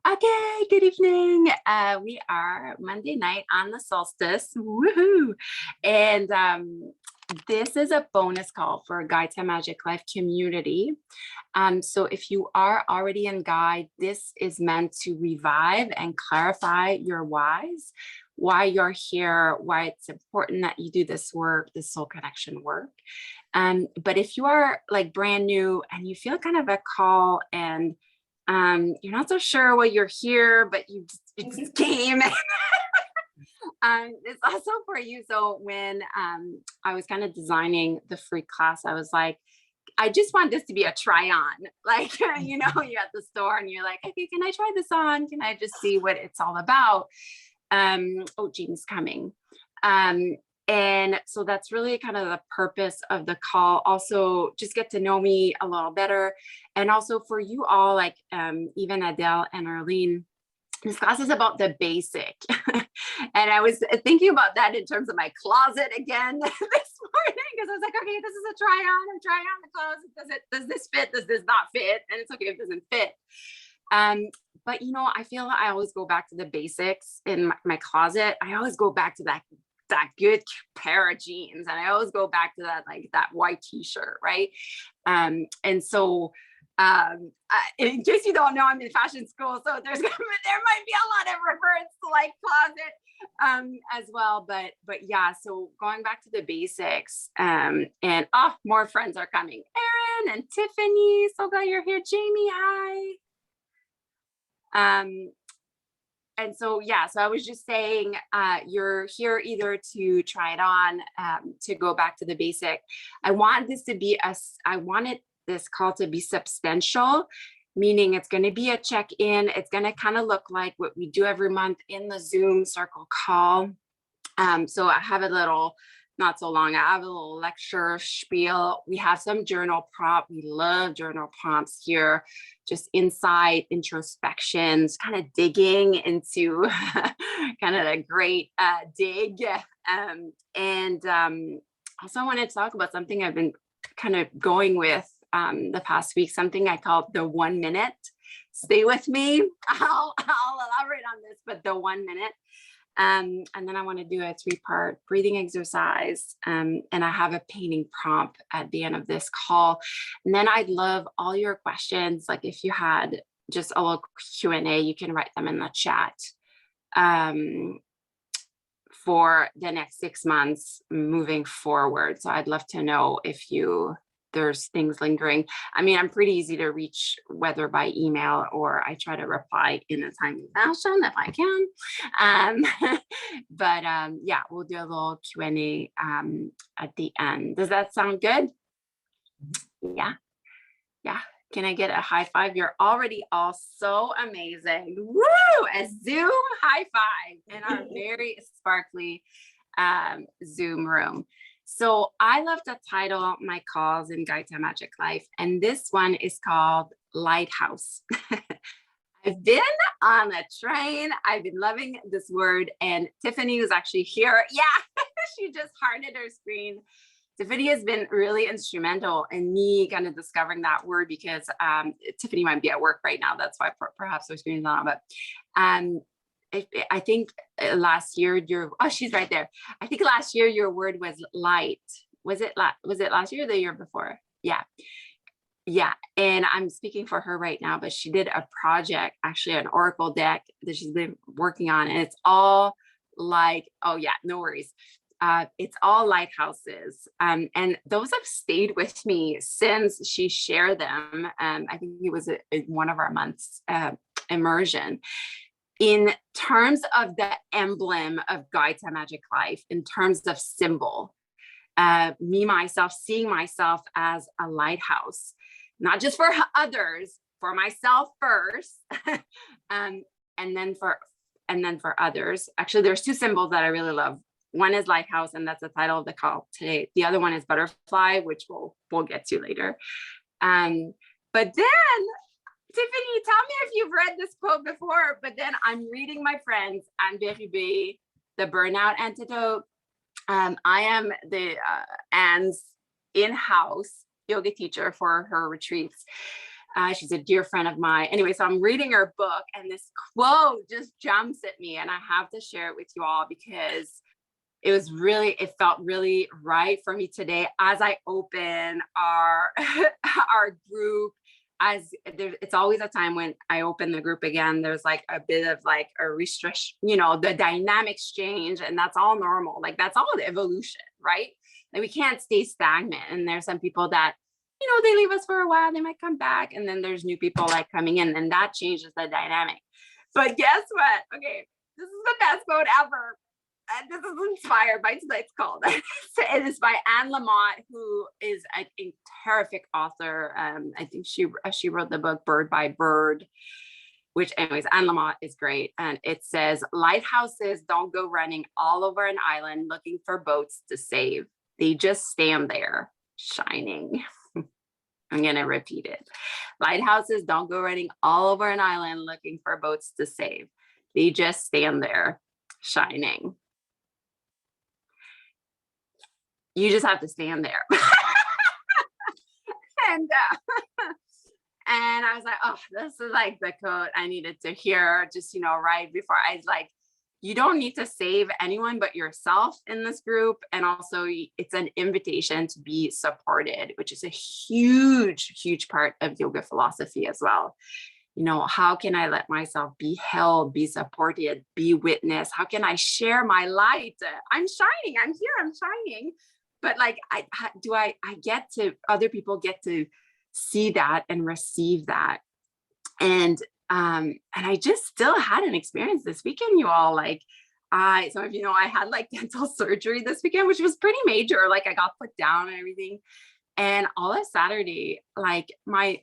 Okay, good evening. We are Monday night on the solstice. Woohoo! And this is a bonus call for Guide to Magic Life community. So if you are already in Guide, this is meant to revive and clarify your whys, why you're here, why it's important that you do this work, this soul connection work. But if you are like brand new and you feel kind of a call and you're not so sure why you're here, but you just came. It's also for you. So when I was kind of designing the free class, I was like, I just want this to be a try on. Like, you're at the store and you're like, okay, can I try this on? Can I just see what it's all about? Oh, Jean's coming. And so that's really kind of the purpose of the call. Also, just get to know me a little better. And also for you all, like even Adele and Arlene, this class is about the basic. And I was thinking about that in terms of my closet again this morning, because I was like, okay, this is a try on. I'm trying on the clothes. Does this fit? Does this not fit? And it's okay if it doesn't fit. But I feel I always go back to the basics in my closet. I always go back to that good pair of jeans, and I always go back to that white t-shirt, right? And so in case you don't know, I'm in fashion school, so there might be a lot of reference to like closet as well, but yeah, so going back to the basics, and more friends are coming. Erin and Tiffany, so glad you're here. Jamie, hi. And so, yeah, so I was just saying, you're here either to try it on, to go back to the basic. I wanted this call to be substantial, meaning it's going to be a check-in. It's going to kind of look like what we do every month in the Zoom circle call. So I have not so long, I have a little lecture spiel. We have some journal prompt. We love journal prompts here, just insight, introspections, kind of digging into kind of a great dig. Also I wanted to talk about something I've been kind of going with the past week, something I call the 1 minute. Stay with me. I'll elaborate on this, but the 1 minute. And then I want to do a 3-part breathing exercise. And I have a painting prompt at the end of this call. And then I'd love all your questions. Like if you had just a little Q&A, you can write them in the chat for the next 6 months moving forward. So I'd love to know if there's things lingering. I mean, I'm pretty easy to reach, whether by email or I try to reply in a timely fashion if I can. But yeah, we'll do a little Q&A at the end. Does that sound good? Yeah. Can I get a high five? You're already all so amazing. Woo! A Zoom high five in our very sparkly Zoom room. So I love to title my calls in Guide to Magic Life, and this one is called Lighthouse. I've been on a train. I've been loving this word, and Tiffany was actually here. Yeah, she just hearted her screen. Tiffany has been really instrumental in me kind of discovering that word, because Tiffany might be at work right now. That's why perhaps her screen is on, but I think last year she's right there. I think last year your word was light. Was it last year or the year before? Yeah. And I'm speaking for her right now, but she did a project, actually an Oracle deck that she's been working on. And it's all like, oh yeah, no worries. It's all lighthouses. And those have stayed with me since she shared them. I think it was one of our months immersion. In terms of the emblem of Guide to Magic Life, in terms of symbol, seeing myself as a lighthouse, not just for others, for myself first, and then for others. Actually, there's 2 symbols that I really love. One is lighthouse, and that's the title of the call today. The other one is butterfly, which we'll get to later. But then, Tiffany, tell me if you've read this quote before, but then I'm reading my friends, Anne Bérubé, The Burnout Antidote. I am Anne's in-house yoga teacher for her retreats. She's a dear friend of mine. Anyway, so I'm reading her book and this quote just jumps at me, and I have to share it with you all because it felt really right for me today as I open our our group. It's always a time when I open the group again, there's like a bit of like a restriction, the dynamics change, and that's all normal. Like that's all the evolution, right? Like we can't stay stagnant. And there's some people that, they leave us for a while, they might come back, and then there's new people like coming in, and that changes the dynamic. But guess what? Okay, this is the best quote ever. And this is inspired by tonight's call. It is by Anne Lamott, who is a terrific author. I think she wrote the book Bird by Bird, which anyways, Anne Lamott is great. And it says, lighthouses don't go running all over an island looking for boats to save. They just stand there shining. I'm going to repeat it. Lighthouses don't go running all over an island looking for boats to save. They just stand there shining. You just have to stand there. and I was like, oh, this is like the quote I needed to hear just, right before I was like, you don't need to save anyone but yourself in this group. And also it's an invitation to be supported, which is a huge, huge part of yoga philosophy as well. How can I let myself be held, be supported, be witnessed? How can I share my light? I'm shining. I'm here. I'm shining. But like, other people get to see that and receive that. And I just still had an experience this weekend, you all. Like, some of you know, I had like dental surgery this weekend, which was pretty major. Like I got put down and everything. And all of Saturday, like my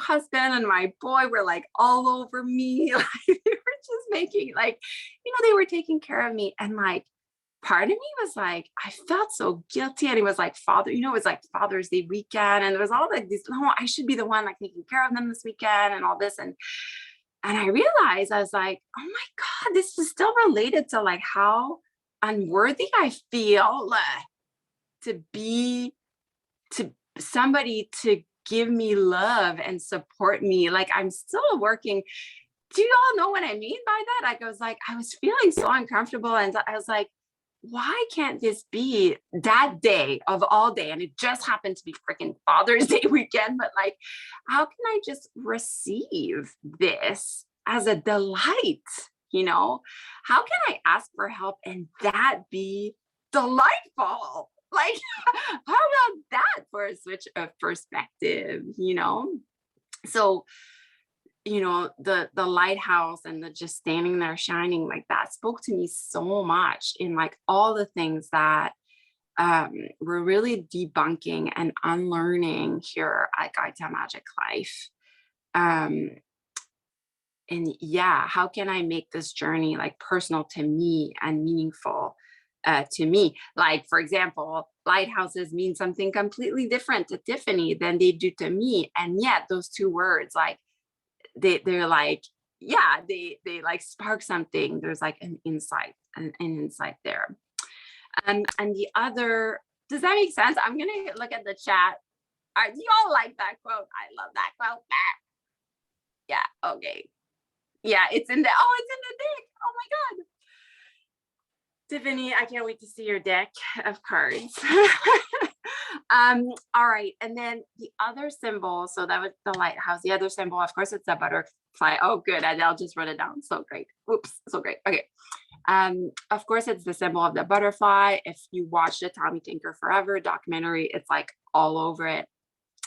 husband and my boy were like all over me. Like they were just making like, they were taking care of me. And like, part of me was like, I felt so guilty. And it was like it was like Father's Day weekend. And there was all like this, no, I should be the one like taking care of them this weekend and all this. And I realized, I was like, oh my God, this is still related to like how unworthy I feel to somebody to give me love and support me. Like I'm still working. Do you all know what I mean by that? Like, I was feeling so uncomfortable. And I was like, why can't this be that day of all day? And it just happened to be freaking Father's Day weekend. But like, how can I just receive this as a delight? How can I ask for help and that be delightful? Like, how about that for a switch of perspective, So, the lighthouse and the just standing there shining, like that spoke to me so much in like all the things that we're really debunking and unlearning here at Guide to Magic Life. And yeah, how can I make this journey like personal to me and meaningful to me? Like, for example, lighthouses mean something completely different to Tiffany than they do to me. And yet those two words, like, they're like, yeah, they like spark something. There's like an insight there. And the other, does that make sense? I'm going to look at the chat. Do you all like that quote? I love that quote. Yeah. Okay. Yeah. It's in the deck. Oh my God. Tiffany, I can't wait to see your deck of cards. All right. And then the other symbol, so that was the lighthouse. The other symbol, of course, it's a butterfly. Oh, good. I'll just write it down. So great. Oops. So great. Okay. Of course, it's the symbol of the butterfly. If you watch the Tommy Tinker Forever documentary, it's like all over it.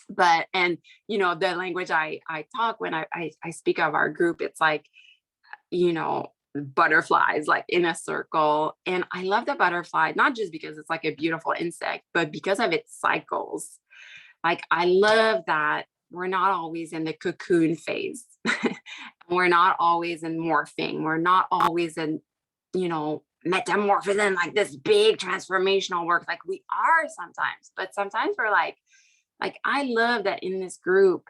But, and the language I talk when I speak of our group, it's like, butterflies like in a circle. And I love the butterfly, not just because it's like a beautiful insect, but because of its cycles. Like I love that we're not always in the cocoon phase. We're not always in morphing. We're not always in, metamorphosis, like this big transformational work. Like we are sometimes, but sometimes we're like I love that in this group,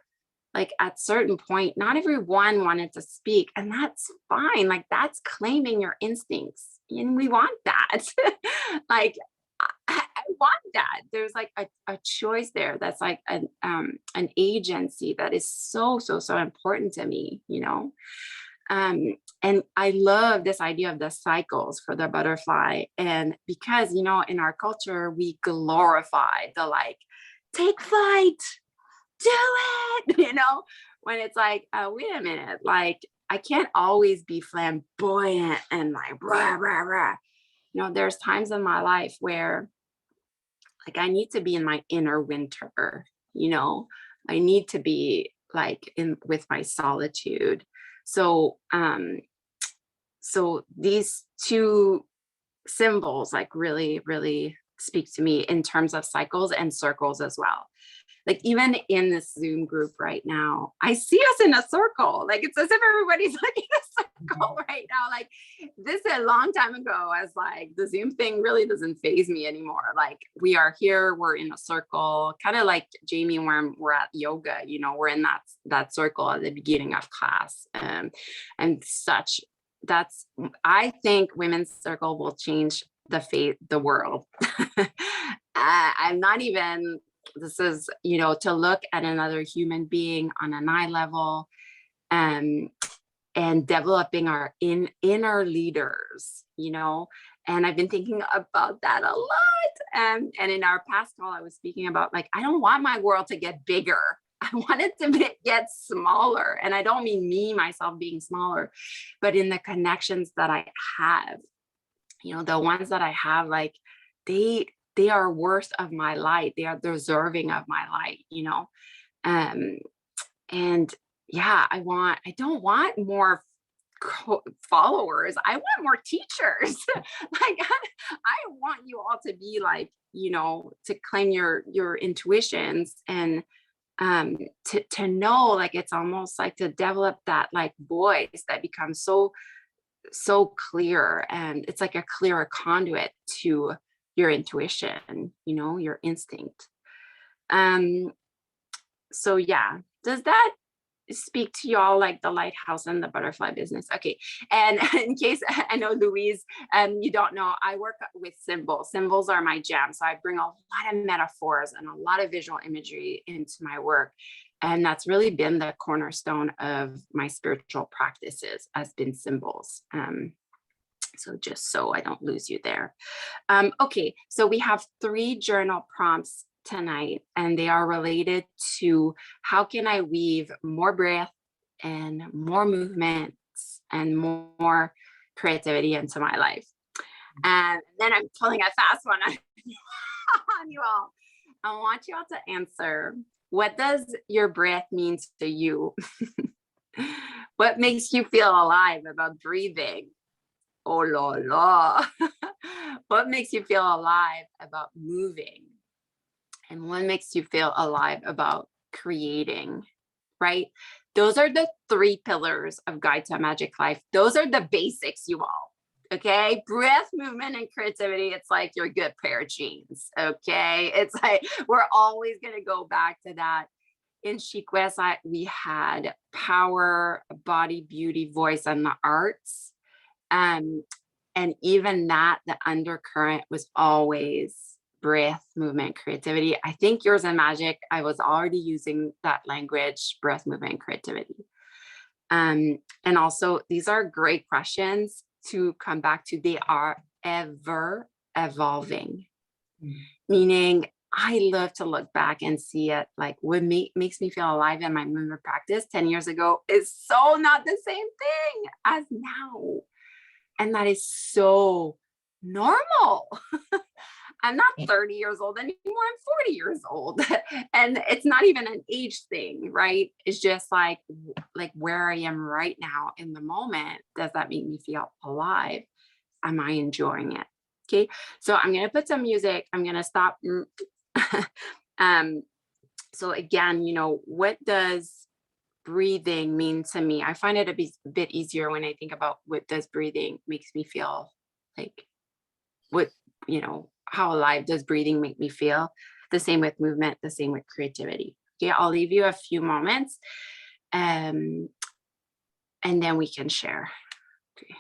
like at certain point, not everyone wanted to speak, and that's fine. Like that's claiming your instincts, and we want that. Like I want that. There's like a choice there that's like an agency that is so, so, so important to me, you know? And I love this idea of the cycles for the butterfly. And because, you know, in our culture, we glorify the like, take flight, do it, you know, when it's like, wait a minute, like, I can't always be flamboyant and like, rah, rah, rah. You know, there's times in my life where like I need to be in my inner winter, you know, I need to be like in with my solitude. So, so these two symbols like really, really speak to me in terms of cycles and circles as well. Like even in this Zoom group right now, I see us in a circle. Like it's as if everybody's like in a circle right now. Like this a long time ago, I was like, the Zoom thing really doesn't phase me anymore. Like we are here, we're in a circle, kind of like Jamie when we're at yoga, you know, we're in that circle at the beginning of class. And such that's I think women's circle will change the world. I'm not even this is, you know, to look at another human being on an eye level, um, and developing our inner leaders, you know. And I've been thinking about that a lot. And in our past call, I was speaking about like, I don't want my world to get bigger. I want it to get smaller. And I don't mean me, myself being smaller, but in the connections that I have, you know, the ones that I have, like they are worth of my light. They are deserving of my light, you know? Um, and yeah, I don't want more followers. I want more teachers. Like, I want you all to be like, you know, to claim your intuitions and to know like it's almost like to develop that like voice that becomes so clear and it's like a clearer conduit to your intuition, you know, your instinct. um so yeah, does that speak to y'all like the lighthouse and the butterfly business? Okay. And in case I know Louise, you don't know, I work with symbols are my jam, so I bring a lot of metaphors and a lot of visual imagery into my work, and that's really been the cornerstone of my spiritual practices has been symbols. So just so I don't lose you there. Okay, so we have 3 journal prompts tonight, and they are related to how can I weave more breath and more movements and more creativity into my life. And then I'm pulling a fast one on on you all. I want you all to answer, what does your breath mean to you? What makes you feel alive about breathing? Oh la la. What makes you feel alive about moving? And what makes you feel alive about creating, right? Those are the 3 pillars of Guide to a Magic Life. Those are the basics, you all. Okay, breath, movement, and creativity. It's like your good pair of jeans. Okay, it's like we're always going to go back to that. In Chic West, we had power, body, beauty, voice, and the arts. And even that, the undercurrent was always breath, movement, creativity. I think yours and magic, I was already using that language, breath, movement, creativity. And also these are great questions to come back to. They are ever evolving, meaning I love to look back and see it like what makes me feel alive in my movement practice 10 years ago is so not the same thing as now. And that is so normal. I'm not 30 years old anymore. I'm 40 years old. And it's not even an age thing, right? It's just like where I am right now in the moment. Does that make me feel alive? Am I enjoying it? Okay. So I'm going to put some music. I'm going to stop. So again, you know, what does breathing mean to me? I find it a bit easier when I think about what does breathing makes me feel like, what, you know, how alive does breathing make me feel? The same with movement, the same with creativity. Okay, I'll leave you a few moments, and then we can share. Okay.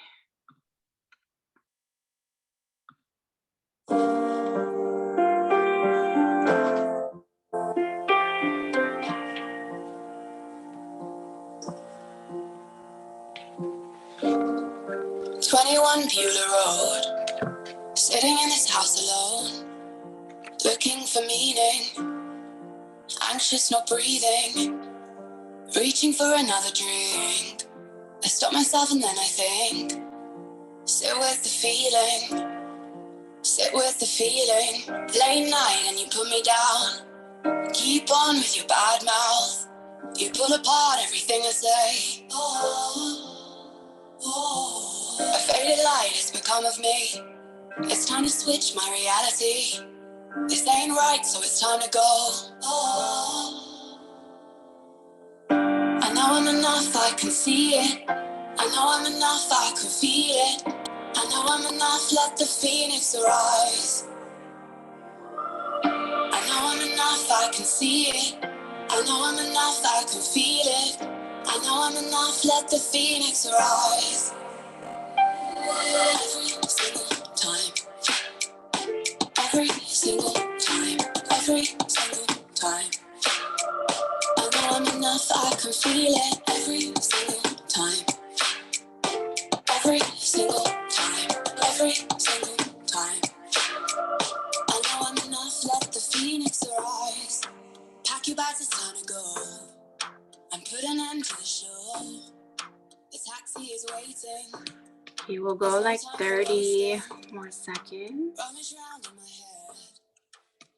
21 Beulah Road, sitting in this house alone, looking for meaning, anxious, not breathing, reaching for another drink. I stop myself and then I think, sit with the feeling, sit with the feeling. Late night and you put me down, keep on with your bad mouth, you pull apart everything I say. A faded light has become of me. It's time to switch my reality. This ain't right, so it's time to go. I know I'm enough, I can see it. I know I'm enough, I can feel it. I know I'm enough, let the phoenix arise. I know I'm enough, I can see it. I know I'm enough, I can feel it. I know I'm enough, let the phoenix arise. Every single time. Every single time. Every single time. I know I'm enough, I can feel it. Every single time. Every single time. Every single time. I know I'm enough, let the phoenix arise. Pack your bags, it's time to go. And put an end to the show. The taxi is waiting. You will go like 30 more seconds. Rummage around in my head.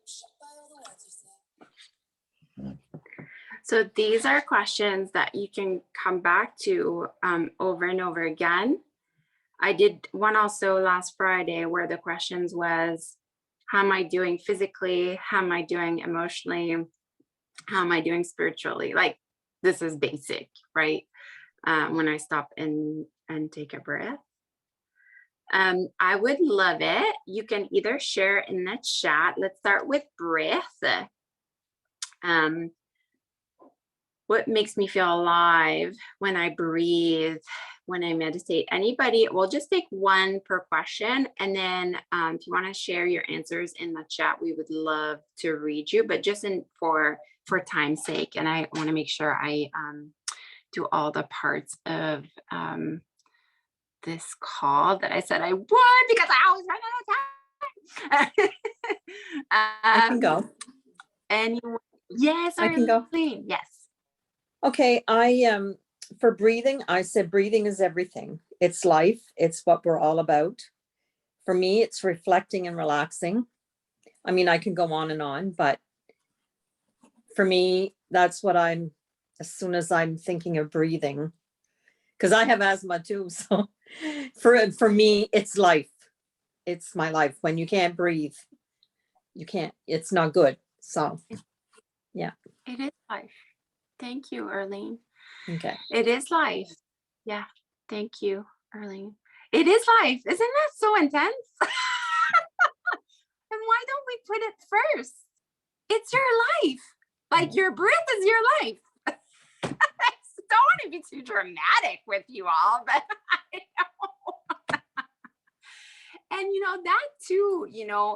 Shocked by all the words you said. So these are questions that you can come back to over and over again. I did one also last Friday where the questions was, how am I doing physically? How am I doing emotionally? How am I doing spiritually? Like, this is basic, right? When I stop and take a breath. I would love it. You can either share in the chat. Let's start with breath. What makes me feel alive when I breathe, when I meditate? Anybody, we'll just take one per question. And then if you want to share your answers in the chat, we would love to read you, but just for time's sake. And I want to make sure I do all the parts of this call that I said I would, because I always run out of time. I can go. Anyone? Yes, I can go. Arlene, yes. Okay, for breathing, I said breathing is everything. It's life. It's what we're all about. For me, it's reflecting and relaxing. I mean, I can go on, but for me, that's what as soon as I'm thinking of breathing, because I have asthma too. So for me, it's life. It's my life. When you can't breathe, it's not good. So, yeah. It is life. Thank you, Arlene. Okay. It is life. Yeah. Thank you, Arlene. It is life. Isn't that so intense? And why don't we put it first? It's your life. Like, your breath is your life. I don't want to be too dramatic with you all, but I know. And that too,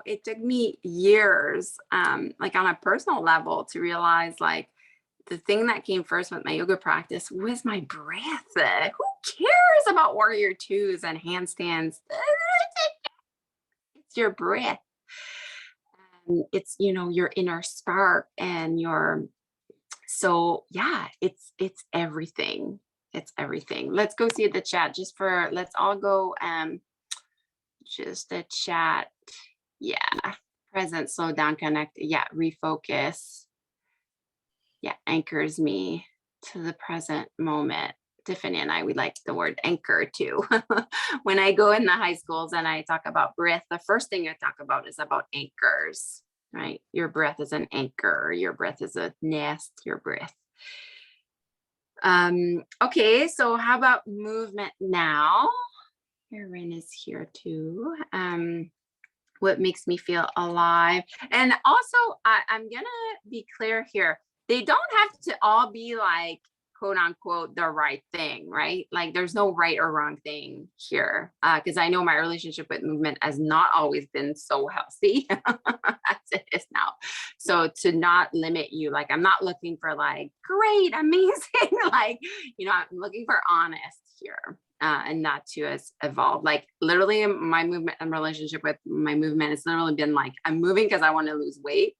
it took me years, like on a personal level, to realize like the thing that came first with my yoga practice was my breath. Who cares about warrior twos and handstands? It's your breath. And it's, your inner spark and so yeah, it's everything. It's everything. Let's go see the chat let's all go, just the chat. Yeah. Present, slow down, connect. Yeah. Refocus. Yeah. Anchors me to the present moment. Tiffany and I, we like the word anchor too. When I go in the high schools and I talk about breath, the first thing I talk about is about anchors, right? Your breath is an anchor. Your breath is a nest, your breath. Okay. So how about movement now? Erin is here too. What makes me feel alive? And also, I'm gonna be clear here. They don't have to all be like, quote unquote, the right thing, right? Like, there's no right or wrong thing here. Because I know my relationship with movement has not always been so healthy as it is now. So to not limit you, like, I'm not looking for like, great, amazing, like, I'm looking for honest here. And that too has evolved. Like literally my movement and relationship with my movement has literally been like, I'm moving because I want to lose weight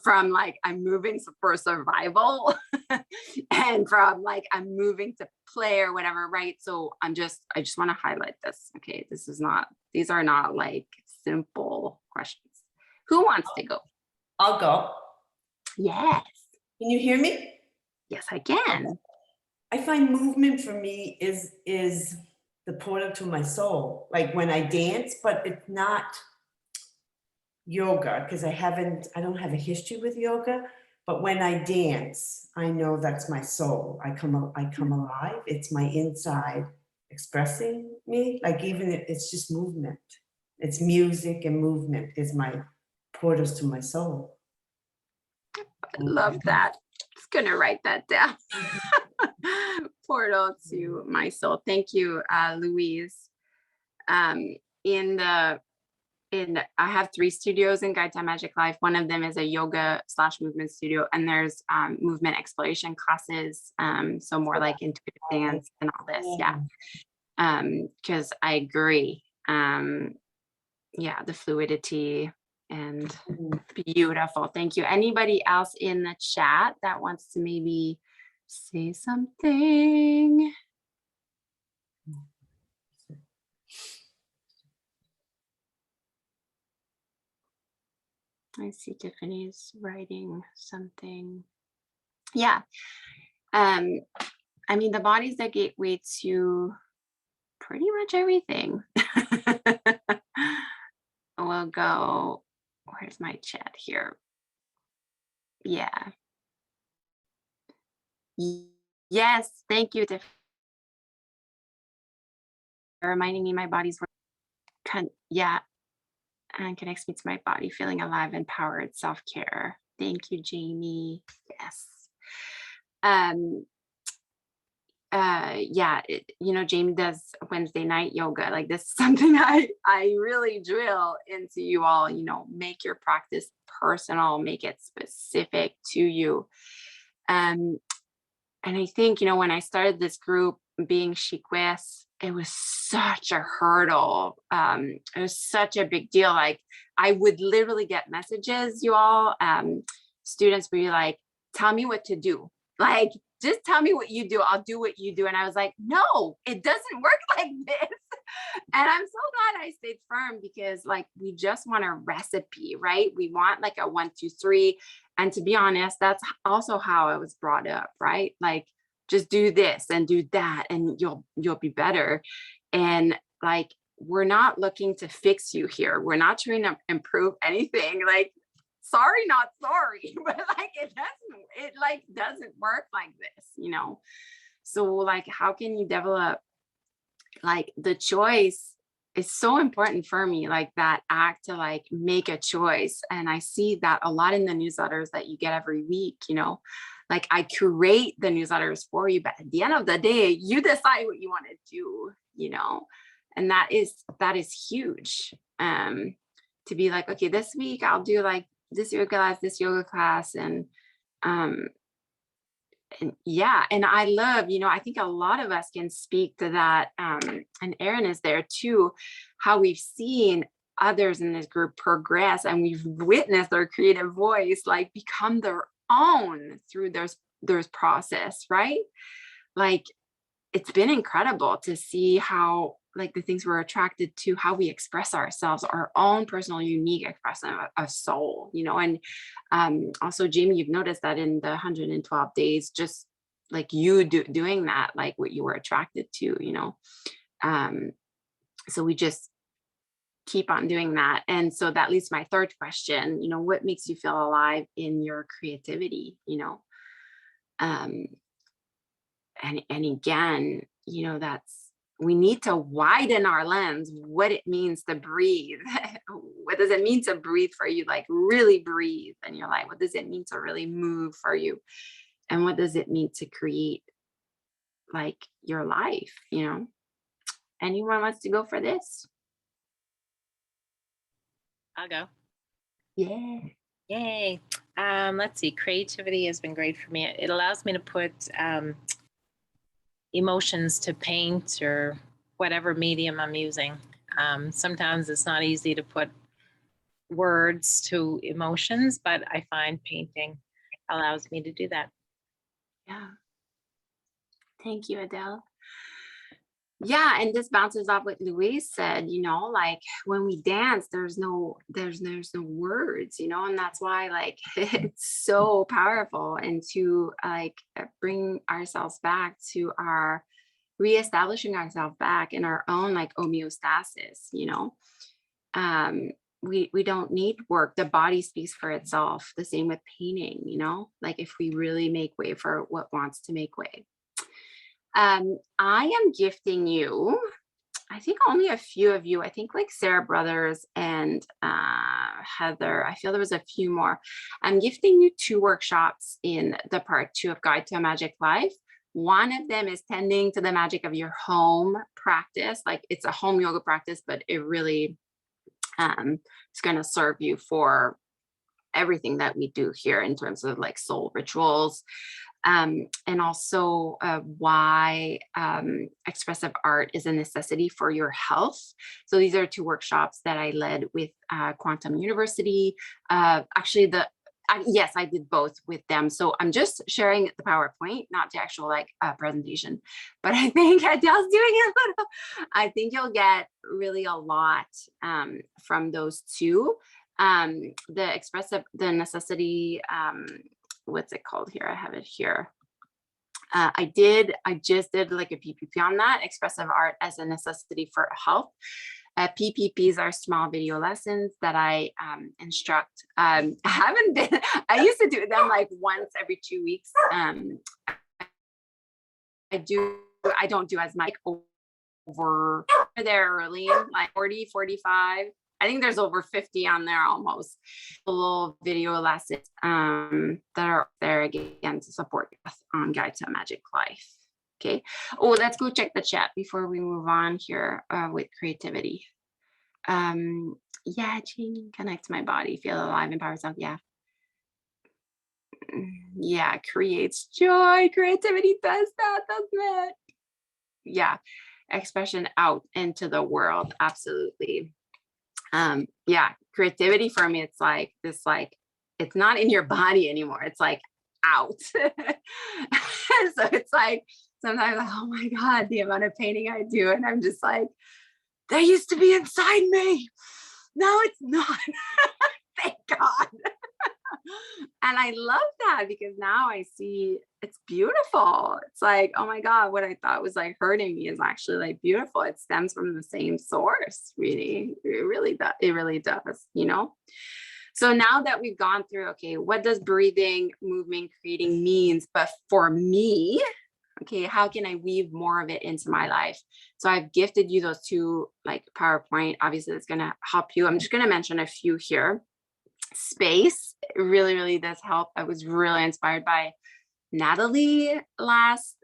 from like, I'm moving for survival and from like, I'm moving to play or whatever. Right. So I just want to highlight this. Okay. These are not like simple questions. Who wants to go? I'll go. Yes. Can you hear me? Yes, I can. I find movement for me is the portal to my soul. Like when I dance, but it's not yoga because I don't have a history with yoga. But when I dance, I know that's my soul. I come alive. It's my inside expressing me. Like even it's just movement. It's music and movement is my portals to my soul. I love that. Just gonna write that down. Portal to my soul. Thank you, Louise. I have 3 studios in Guide to Magic Life. One of them is a yoga / movement studio, and there's movement exploration classes. So more like intuitive dance and all this. Yeah. Because I agree. Yeah, the fluidity and beautiful. Thank you. Anybody else in the chat that wants to maybe say something? I see Tiffany's writing something. Yeah. I mean, the body's the gateway to pretty much everything. We'll go, where's my chat here? Yeah. Yes, thank you, Tiffany. Reminding me my body's yeah, and connects me to my body, feeling alive, empowered, self-care. Thank you, Jamie. Yes. Yeah, Jamie does Wednesday night yoga. Like this is something I really drill into you all, make your practice personal, make it specific to you. And I think, when I started this group being Chiquis, it was such a hurdle. It was such a big deal. Like I would literally get messages, you all, students would be like, tell me what to do. Like, just tell me what you do. I'll do what you do. And I was like, no, it doesn't work like this. And I'm so glad I stayed firm because like, we just want a recipe, right? We want like a 1, 2, 3. And to be honest, that's also how I was brought up, right? Like, just do this and do that and you'll be better. And like, we're not looking to fix you here. We're not trying to improve anything. Like, sorry, not sorry, but like, it doesn't work like this, So like, how can you develop like the choice is so important for me, like that act to like make a choice. And I see that a lot in the newsletters that you get every week, like I curate the newsletters for you, but at the end of the day, you decide what you want to do, and that is huge. To be like, okay, this week I'll do like this yoga class, and yeah, and I love, I think a lot of us can speak to that. And Erin is there too, how we've seen others in this group progress and we've witnessed their creative voice like become their own through there's process, right? Like it's been incredible to see how like the things we're attracted to, how we express ourselves, our own personal unique expression of soul, and also Jamie, you've noticed that in the 112 days, just like you doing that, like what you were attracted to, so we just keep on doing that. And so that leads to my third question, what makes you feel alive in your creativity, and again, we need to widen our lens, what it means to breathe. What does it mean to breathe for you? Like really breathe in your life. What does it mean to really move for you? And what does it mean to create like your life? Anyone wants to go for this? I'll go. Yeah. Yay. Let's see. Creativity has been great for me. It allows me to put emotions to paint or whatever medium I'm using. Sometimes it's not easy to put words to emotions, but I find painting allows me to do that. Yeah. Thank you, Adele. Yeah, and this bounces off what Louise said, like when we dance, there's no words, and that's why like it's so powerful, and to like bring ourselves back to our reestablishing ourselves back in our own like homeostasis, we don't need work. The body speaks for itself. The same with painting, like if we really make way for what wants to make way. I am gifting you, I think only a few of you, I think like Sarah Brothers and Heather, I feel there was a few more. I'm gifting you 2 workshops in the part 2 of Guide to a Magic Life. One of them is tending to the magic of your home practice. Like it's a home yoga practice, but it really is going to serve you for everything that we do here in terms of like soul rituals. And also why expressive art is a necessity for your health. So these are 2 workshops that I led with Quantum University. Actually, yes, I did both with them. So I'm just sharing the PowerPoint, not the actual like presentation. But I think Adele's doing a little. I think you'll get really a lot from those 2. The necessity. What's it called here? I have it here. I just did like a PPP on that, expressive art as a necessity for health. PPPs are small video lessons that I instruct. I used to do them like once every 2 weeks. I don't do as much over there early, like 40, 45. I think there's over 50 on there almost. Little video lessons that are there again to support you on Guide to a Magic Life. Okay. Oh, let's go check the chat before we move on here with creativity. Yeah, Jean, connect to my body, feel alive, empower yourself. Yeah. Yeah, creates joy. Creativity does that, doesn't it? Yeah. Expression out into the world. Absolutely. Yeah, creativity for me, it's like this, like it's not in your body anymore, it's like out. So it's like sometimes, oh my God, the amount of painting I do, and I'm just like, that used to be inside me, now it's not. Thank God. And I love that because now I see it's beautiful. It's like, oh my God, what I thought was like hurting me is actually like beautiful. It stems from the same source, really. It really does. It really does, So now that we've gone through, okay, what does breathing, movement, creating means? But for me, okay, how can I weave more of it into my life? So I've gifted you those 2 like PowerPoint. Obviously, it's going to help you. I'm just going to mention a few here. Space really, really does help. I was really inspired by Natalie last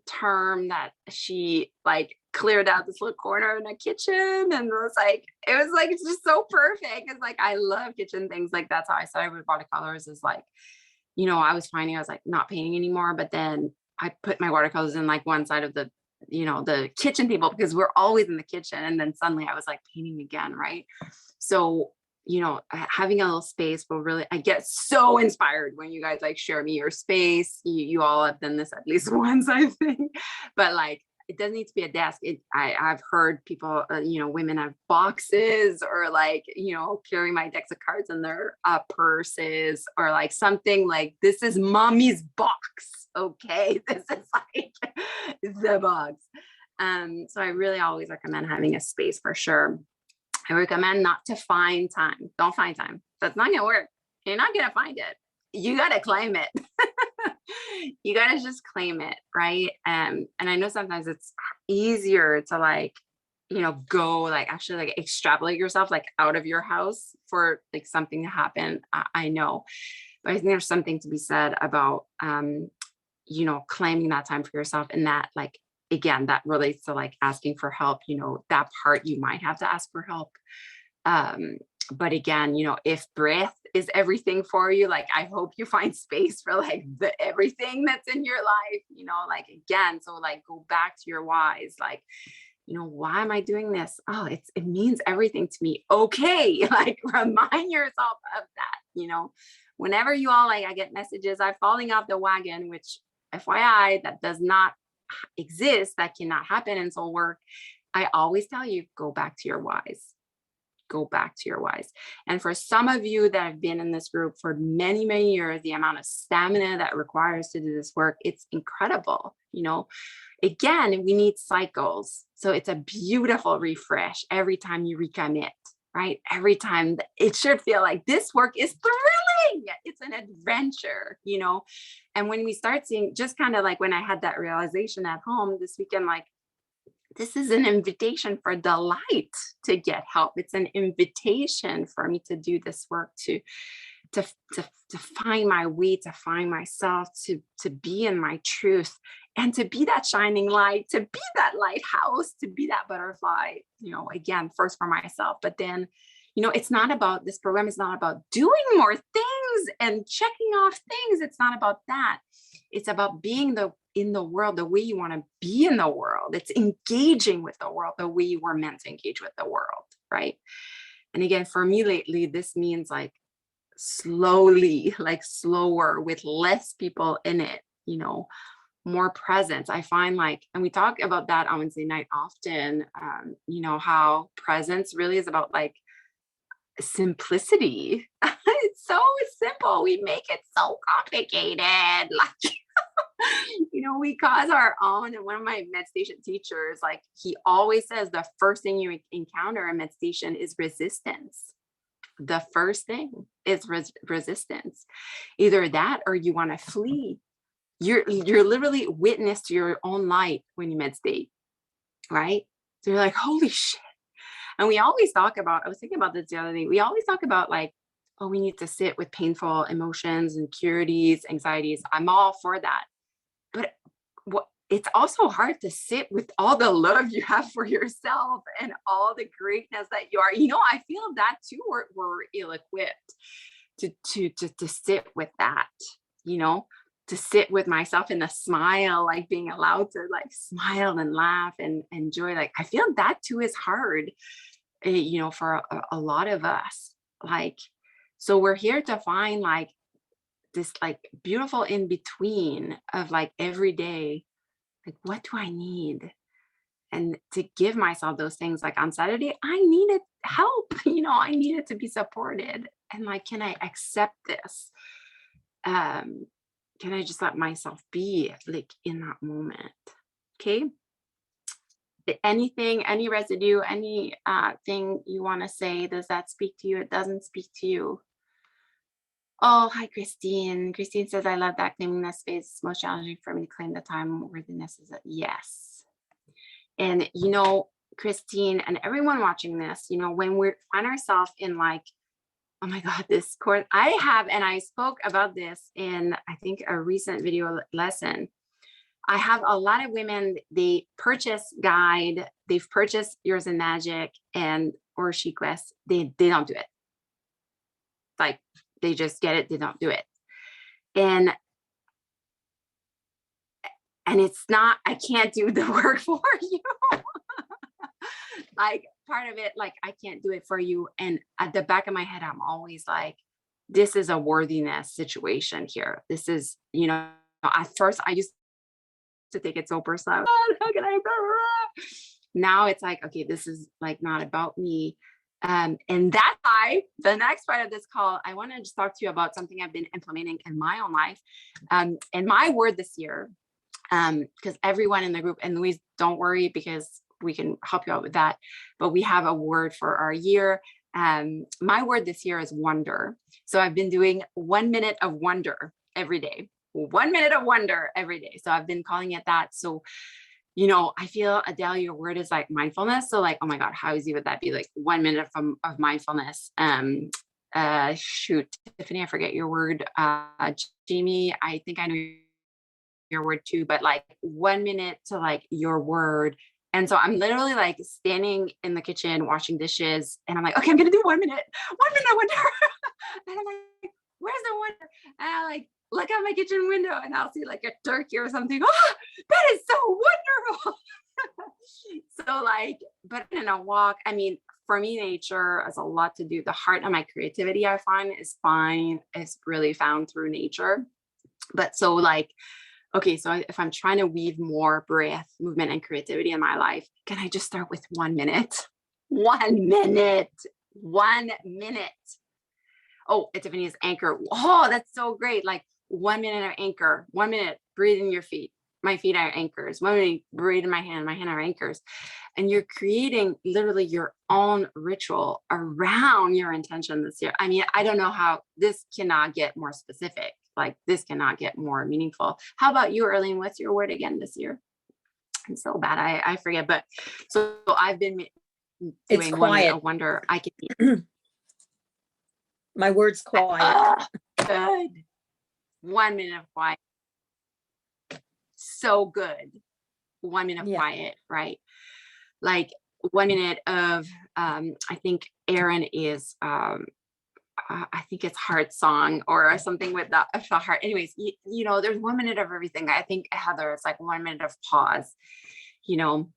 term that she like cleared out this little corner in a kitchen, and it was like it's just so perfect. It's like I love kitchen things. Like that's how I started with watercolors, is like, I was finding I was like not painting anymore, but then I put my watercolors in like one side of the the kitchen table because we're always in the kitchen, and then suddenly I was like painting again, right? So having a little space will really, I get so inspired when you guys like share me your space. You all have done this at least once, I think, but like it doesn't need to be a desk. I've heard people, women have boxes, or like, carry my decks of cards in their purses, or like something like, this is mommy's box. Okay. This is like the box. So I really always recommend having a space for sure. I recommend not to find time. Don't find time. That's not going to work. You're not going to find it. You got to claim it. You got to just claim it. Right. And I know sometimes it's easier to like, go like actually like extrapolate yourself like out of your house for like something to happen. I know, but I think there's something to be said about, claiming that time for yourself, and that like, again, that relates to like asking for help, that part you might have to ask for help. but again, if breath is everything for you, like I hope you find space for like everything that's in your life, like again, so like go back to your whys, like, why am I doing this? Oh, it means everything to me. Okay. Like remind yourself of that, whenever you all like, I get messages, I'm falling off the wagon, which FYI, that does not exist. That cannot happen in soul work. I always tell you, go back to your whys. Go back to your whys. And for some of you that have been in this group for many, many years, the amount of stamina that requires to do this work, it's incredible. Again, we need cycles. So it's a beautiful refresh every time you recommit, right? Every time it should feel like this work is thrilling. It's an adventure, And when we start seeing, just kind of like when I had that realization at home this weekend, like, this is an invitation for delight to get help. It's an invitation for me to do this work, to find my way, to find myself, to be in my truth, and to be that shining light, to be that lighthouse, to be that butterfly, again, first for myself. But then, it's not about, this program is not about doing more things and checking off things. It's not about that. It's about being in the world the way you want to be in the world. It's engaging with the world the way you were meant to engage with the world, right? And again, for me lately, this means like slowly, like slower, with less people in it, more presence. I find like, and we talk about that on Wednesday night often, how presence really is about like simplicity. It's so simple. We make it so complicated. Like, we cause our own. And one of my meditation teachers, like he always says, the first thing you encounter in meditation is resistance. The first thing is resistance. Either that or you want to flee. You're literally witness to your own light when you meditate, right? So you're like, holy shit. And we always talk about, I was thinking about this the other day, we always talk about like, oh, we need to sit with painful emotions, insecurities, anxieties. I'm all for that. But it's also hard to sit with all the love you have for yourself and all the greatness that you are. I feel that too, we're ill-equipped to sit with that, to sit with myself in the smile, like being allowed to like smile and laugh and enjoy. Like, I feel that too is hard, for a lot of us. Like, so we're here to find like this like beautiful in between of like every day, like, what do I need? And to give myself those things. Like on Saturday, I needed help, I needed to be supported. And like, can I accept this? Can I just let myself be like in that moment? Okay. Anything, any residue, any thing you want to say, does that speak to you? It doesn't speak to you. Oh, hi, Christine. Christine says, I love that claiming that space is most challenging for me to claim the time worthiness is yes. And, Christine and everyone watching this, when we find ourselves in like, oh my God, this course I have, and I spoke about this in, I think, a recent video lesson. I have a lot of women, they purchase guide, they've purchased Yours in Magic or SheQuest. They don't do it. Like, they just get it, they don't do it. And it's not, I can't do the work for you. Like, part of it, like, I can't do it for you. And at the back of my head, I'm always like, this is a worthiness situation here. This is, at first I used to take it so personal. Oh, how can I? Now it's like, okay, this is like not about me. And that's why the next part of this call, I want to just talk to you about something I've been implementing in my own life. And my word this year, because everyone in the group, and Louise, don't worry, because we can help you out with that. But we have a word for our year. My word this year is wonder. So I've been doing 1 minute of wonder every day. 1 minute of wonder every day. So I've been calling it that. So, I feel, Adele, your word is like mindfulness. So like, oh my God, how easy would that be? Like 1 minute of mindfulness. Shoot, Tiffany, I forget your word. Jamie, I think I know your word too, but like 1 minute to like your word And so I'm literally like standing in the kitchen washing dishes, and I'm like, okay, I'm gonna do 1 minute, 1 minute wonder. And I'm like, where's the wonder? And I like look out my kitchen window and I'll see like a turkey or something. Oh, that is so wonderful. So like, but in a walk, I mean, for me, nature has a lot to do. The heart of my creativity, I find, is really found through nature. But so like, okay, so if I'm trying to weave more breath, movement, and creativity in my life, can I just start with 1 minute? 1 minute. 1 minute. Oh, Tiffany's anchor. Oh, that's so great. Like 1 minute of anchor, 1 minute, breathe in your feet. My feet are anchors. 1 minute, breathe in my hand are anchors. And you're creating literally your own ritual around your intention this year. I mean, I don't know how this cannot get more specific. Like this cannot get more meaningful. How about you, Arlene? What's your word again this year? I'm so bad. I forget. But so I've been It's doing 1 minute quiet. of wonder. I can My word's quiet. good. 1 minute of quiet. So good. 1 minute of Yeah. quiet, right? Like 1 minute of I think Erin is I think it's Heart Song or something with the heart. Anyways, you know, there's 1 minute of everything. I think Heather, it's like 1 minute of pause, you know.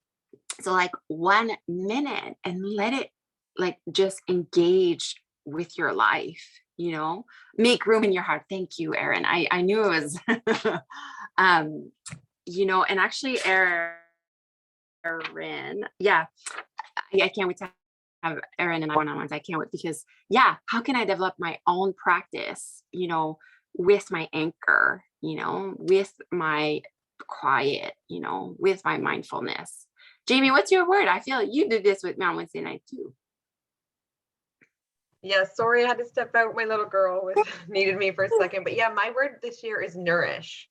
So like 1 minute and let it like just engage with your life, you know, make room in your heart. Thank you, Erin. I knew it was you know, and actually Erin, yeah, I can't wait to have Erin and I one-on-ones. I can't wait because yeah, how can I develop my own practice, you know, with my anchor, you know, with my quiet, you know, with my mindfulness. Jamie, what's your word? I feel like you did this with me on Wednesday night too. Yeah, sorry, I had to step out. My little girl needed me for a second. But yeah, my word this year is nourish.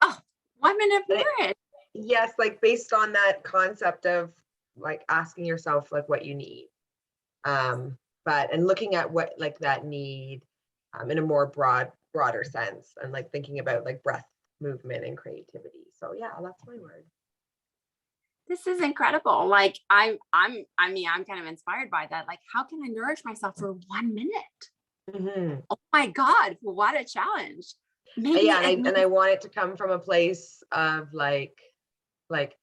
Oh, 1 minute of And it- nourish. Yes, like based on that concept of like asking yourself like what you need. But and looking at what like that need in a more broader sense, and like thinking about like breath, movement, and creativity. So yeah, that's my word. This is incredible. Like I mean, I'm kind of inspired by that. Like, how can I nourish myself for 1 minute? Mm-hmm. Oh my God, what a challenge. Maybe Yeah, and I want it to come from a place of like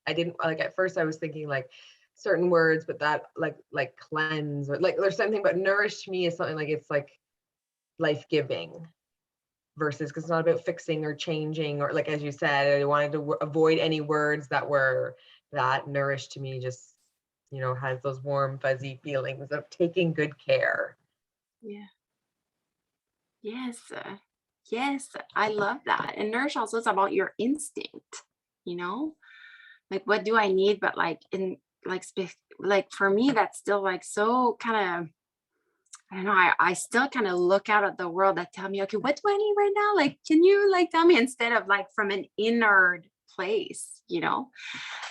I didn't like at first I was thinking like certain words, but that like cleanse or like there's something, but nourish to me is something like it's like life-giving versus because it's not about fixing or changing or like as you said, I wanted to avoid any words that were that. Nourish to me just, you know, has those warm fuzzy feelings of taking good care. yeah. Yes. Yes, I love that. And nourish also is about your instinct, you know? Like what do I need? But like in like like for me, that's still like so kind of I don't know, I still kind of look out at the world that tell me, okay, what do I need right now? Like, can you like tell me instead of like from an inner place, you know?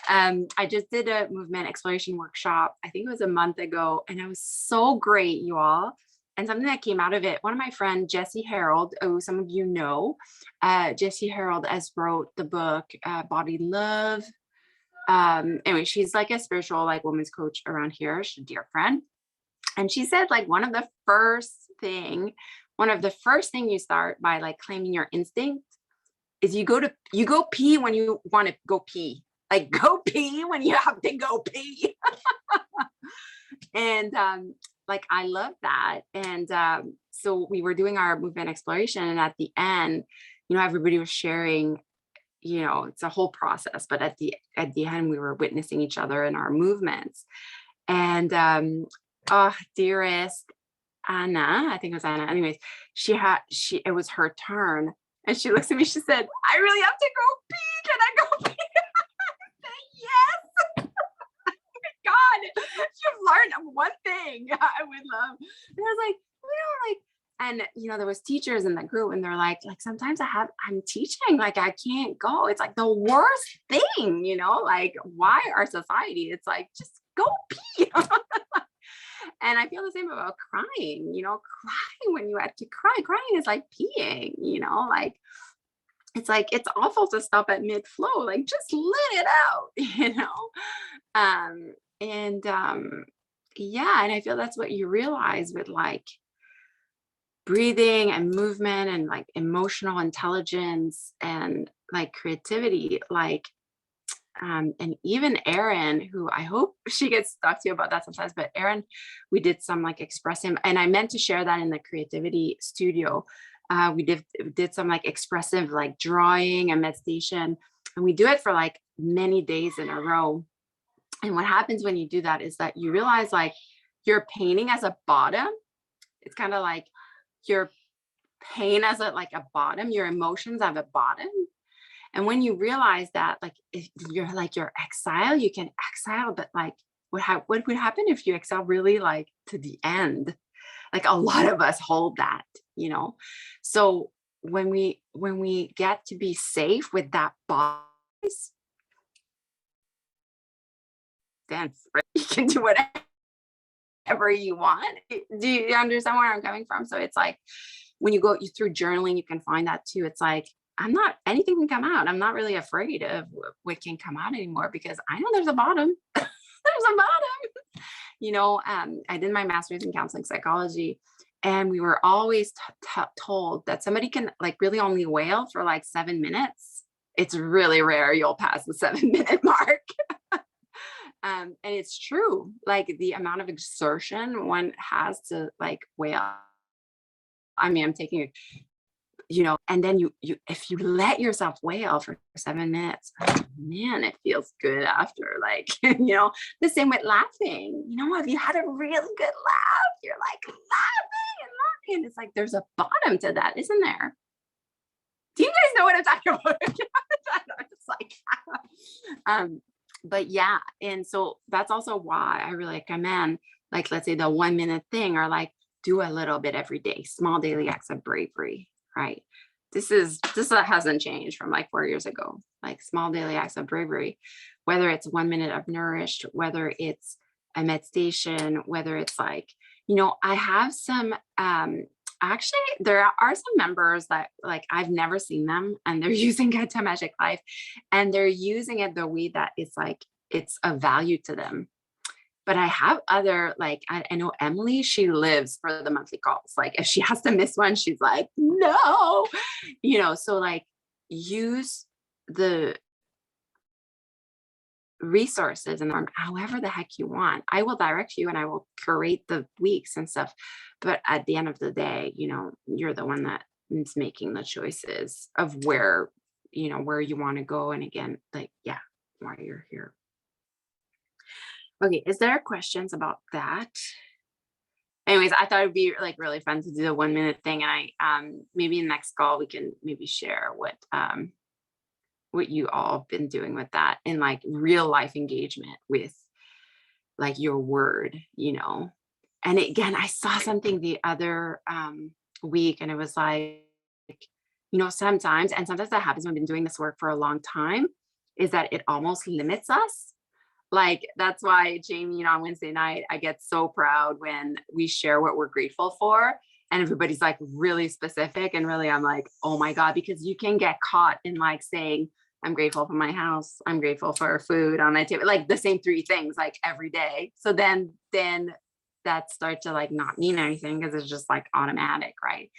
I just did a movement exploration workshop, I think it was a month ago, and it was so great, you all. And something that came out of it, one of my friends, Jessie Harold, who some of you know, Jessie Harold has wrote the book, Body Love. Anyway, she's like a spiritual like women's coach around here. She's a dear friend. And she said like one of the first thing you start by like claiming your instinct is you go pee when you want to go pee. Like go pee when you have to go pee. And like I love that. And so we were doing our movement exploration, and at the end, you know, everybody was sharing, you know, it's a whole process, but at the end we were witnessing each other in our movements. And oh, dearest Anna, I think it was Anna. Anyways, it was her turn, and she looks at me. She said, "I really have to go pee. Can I go pee?" I said, yes. God, you've learned one thing I would love. And I was like, you know, like, and you know, there was teachers in the group, and they're like sometimes I'm teaching, like I can't go. It's like the worst thing, you know, like why our society? It's like just go pee. And I feel the same about crying, you know, crying when you have to cry. Crying is like peeing, you know, like it's like, it's awful to stop at mid flow, like just let it out, and yeah, and I feel that's what you realize with like breathing and movement and like emotional intelligence and like creativity, like and even Erin, who I hope she gets to talk to you about that sometimes, but Erin, we did some like expressive, and I meant to share that in the creativity studio. We did some like expressive like drawing and meditation, and we do it for like many days in a row. And what happens when you do that is that you realize like your painting as a bottom, it's kind of like your pain as a like a bottom, your emotions have a bottom. And when you realize that, like, if you're like your exile, you can exile, but like, what would happen if you exile really like to the end? Like a lot of us hold that, So when we get to be safe with that voice, then you can do whatever you want. Do you understand where I'm coming from? So it's like when you go through journaling, you can find that too. It's like, anything can come out. I'm not really afraid of what can come out anymore because I know there's a bottom. There's a bottom. I did my master's in counseling psychology, and we were always told that somebody can like really only wail for like 7 minutes. It's really rare you'll pass the 7-minute mark. And it's true, like the amount of exertion one has to like wail. I mean, I'm taking and then you if you let yourself wail for 7 minutes, man, it feels good after, like, the same with laughing. If you had a really good laugh, you're like laughing and laughing, and it's like there's a bottom to that, isn't there? Do you guys know what I'm talking about? I'm just like but yeah, and so that's also why I really recommend, like, let's say the 1 minute thing, or like do a little bit every day, small daily acts of bravery. Right. This hasn't changed from like 4 years ago, like small daily acts of bravery, whether it's 1 minute of nourished, whether it's a meditation, whether it's like, I have some, actually there are some members that like, I've never seen them, and they're using Get to Magic Life, and they're using it the way that it's like, it's of value to them. But I have other, like, I know Emily, she lives for the monthly calls. Like if she has to miss one, she's like, no, so like use the resources and however the heck you want. I will direct you and I will curate the weeks and stuff. But at the end of the day, you're the one that is making the choices of where you want to go. And again, like, yeah, why you're here. Okay, is there questions about that? Anyways, I thought it'd be like really fun to do the 1 minute thing. And I maybe in the next call we can maybe share what you all have been doing with that in like real life engagement with like your word, And again, I saw something the other week, and it was like, sometimes that happens when we've been doing this work for a long time, is that it almost limits us. Like, that's why, Jamie, on Wednesday night, I get so proud when we share what we're grateful for, and everybody's like really specific, and really I'm like, oh my God, because you can get caught in like saying, I'm grateful for my house, I'm grateful for food on my table, like the same 3 things like every day. So then that starts to like not mean anything because it's just like automatic, right?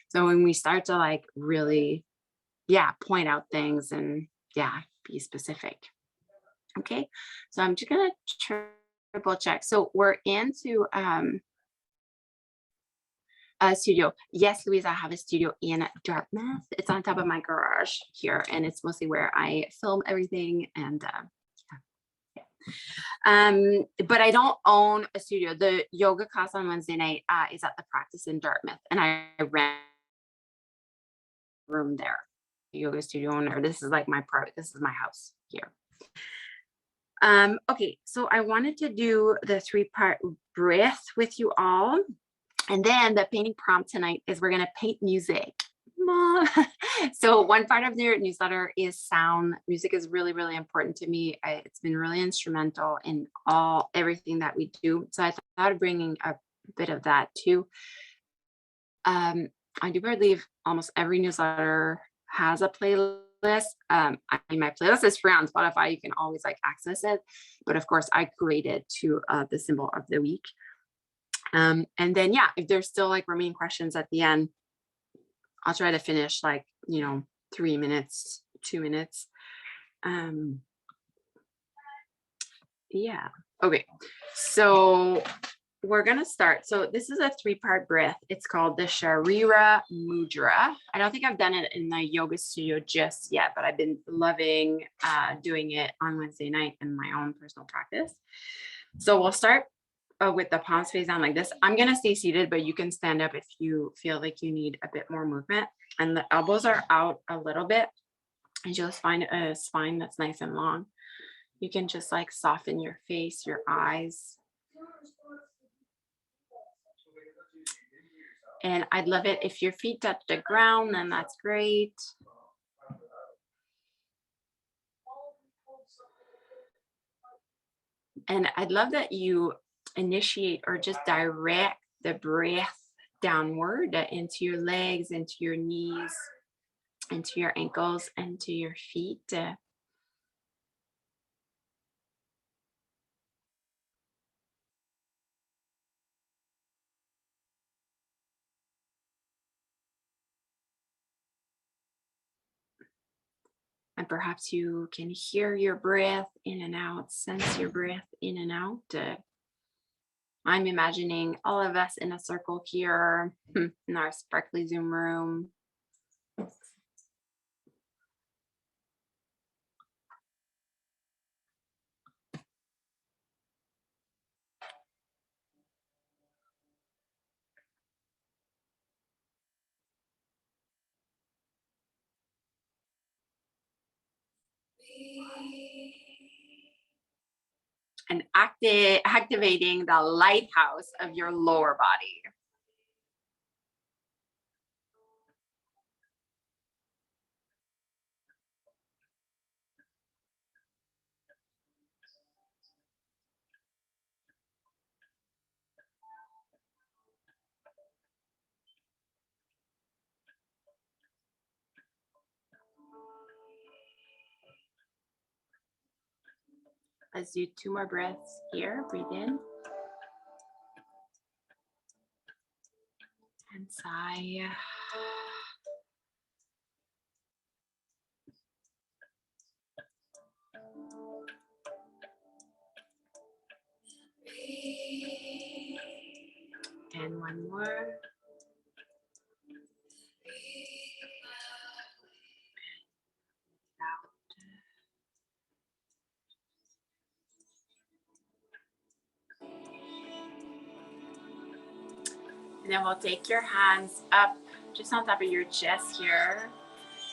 So when we start to like really, point out things and be specific. Okay, so I'm just gonna triple check. So we're into a studio. Yes, Louise, I have a studio in Dartmouth. It's on top of my garage here, and it's mostly where I film everything. And but I don't own a studio. The yoga class on Wednesday night is at the Practice in Dartmouth, and I rent a room there. Yoga studio owner. This is like my this is my house here. Okay, so I wanted to do the 3-part breath with you all. And then the painting prompt tonight is we're going to paint music. So one part of their newsletter is sound. Music is really, really important to me. It's been really instrumental in everything that we do. So I thought of bringing a bit of that too. I do believe almost every newsletter has a playlist. I mean, my playlist is free on Spotify. You can always like access it. But of course, I created to the symbol of the week. And then, yeah, if there's still like remaining questions at the end, I'll try to finish like, 3 minutes, 2 minutes. Yeah. Okay. So we're going to start. So this is a 3-part breath. It's called the Sharira Mudra. I don't think I've done it in the yoga studio just yet, but I've been loving doing it on Wednesday night in my own personal practice. So we'll start with the palms face down like this. I'm going to stay seated, but you can stand up if you feel like you need a bit more movement. And the elbows are out a little bit. And just find a spine that's nice and long. You can just like soften your face, your eyes. And I'd love it if your feet touch the ground, then that's great. And I'd love that you initiate or just direct the breath downward into your legs, into your knees, into your ankles, into your feet. And perhaps you can hear your breath in and out, sense your breath in and out. I'm imagining all of us in a circle here in our sparkly Zoom room. And activating the lighthouse of your lower body. Let's do 2 more breaths here. Breathe in. And sigh. And 1 more. Out. And then we'll take your hands up just on top of your chest here.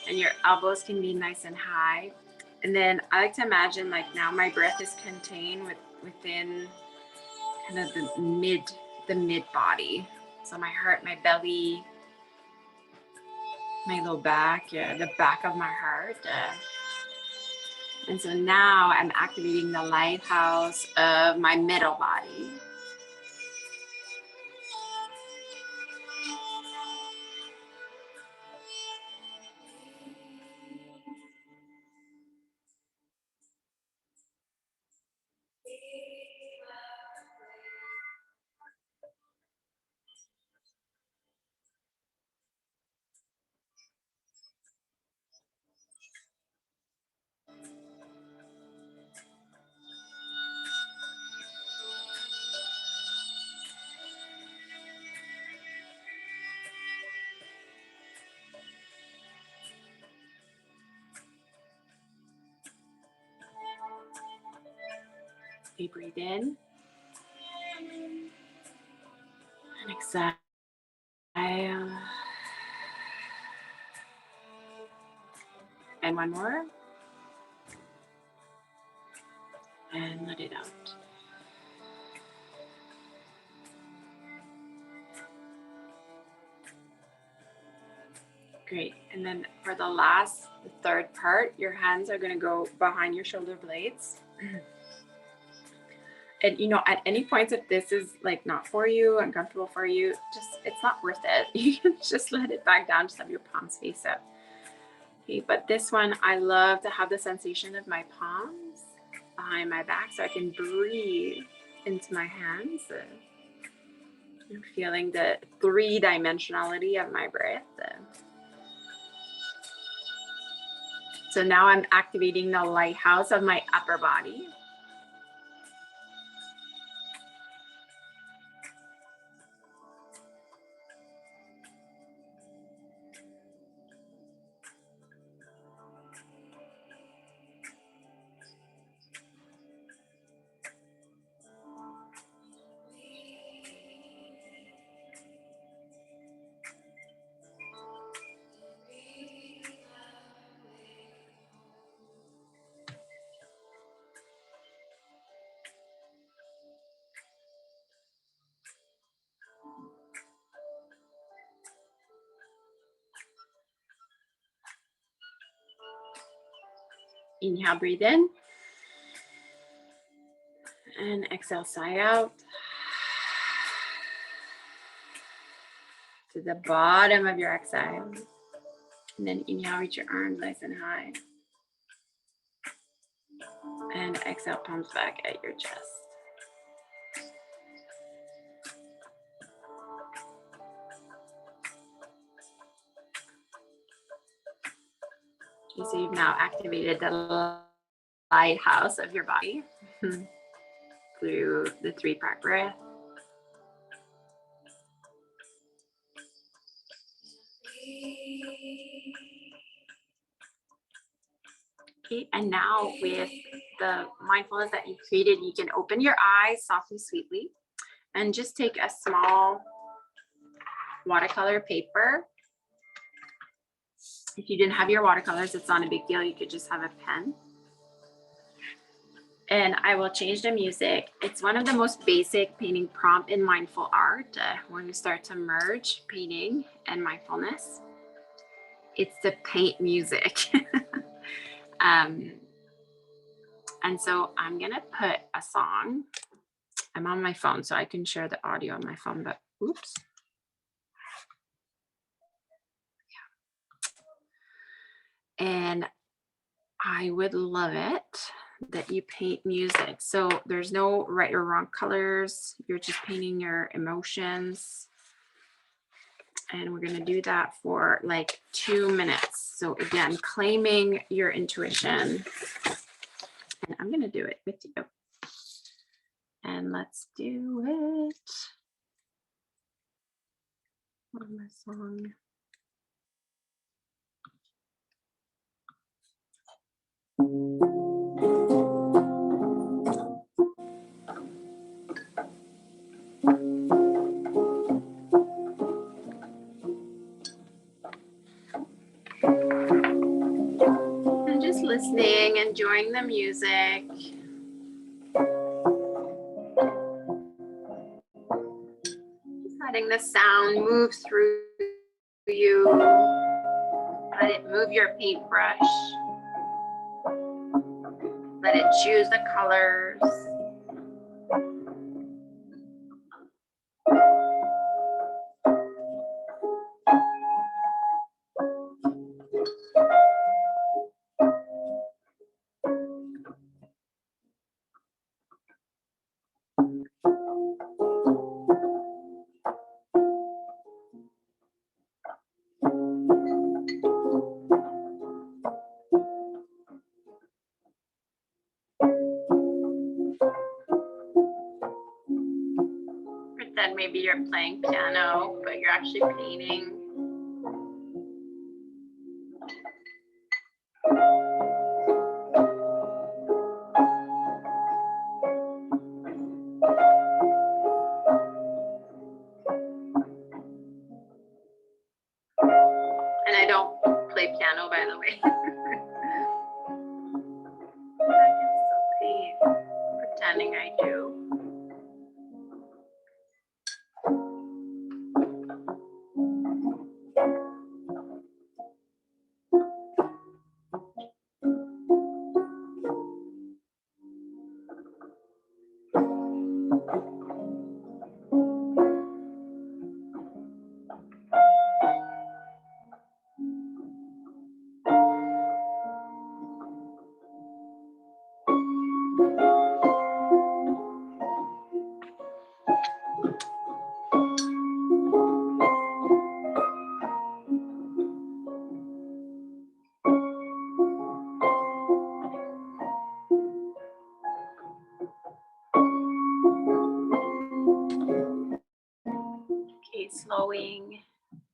And your elbows can be nice and high. And then I like to imagine like now my breath is contained within kind of the mid body. So my heart, my belly, my low back, the back of my heart. And so now I'm activating the lighthouse of my middle body. You breathe in and exhale. And 1 more. And let it out. Great. And then for the third part, your hands are going to go behind your shoulder blades. And at any point, if this is like not for you, uncomfortable for you, it's not worth it. You can just let it back down, just have your palms face up. Okay, but this one, I love to have the sensation of my palms behind my back so I can breathe into my hands. I'm feeling the three-dimensionality of my breath. So now I'm activating the lighthouse of my upper body. Inhale, breathe in. And exhale, sigh out. To the bottom of your exhale. And then inhale, reach your arms nice and high. And exhale, palms back at your chest. Okay, so you've now activated the lighthouse of your body through the 3-part breath. Okay, and now with the mindfulness that you created, you can open your eyes softly, sweetly, and just take a small watercolor paper. If you didn't have your watercolors, it's not a big deal. You could just have a pen. And I will change the music. It's one of the most basic painting prompt in mindful art. When you start to merge painting and mindfulness, it's the paint music. And so I'm gonna put a song. I'm on my phone, so I can share the audio on my phone, but oops. And I would love it that you paint music. So there's no right or wrong colors. You're just painting your emotions. And we're gonna do that for like 2 minutes. So again, claiming your intuition. And I'm gonna do it with you. And let's do it. On my song. And just listening, enjoying the music. Just letting the sound move through you. Let it move your paintbrush. Let it choose the colors. Pretend maybe you're playing piano, but you're actually painting. And I don't play piano, by the way. I can still paint, pretending I do. flowing,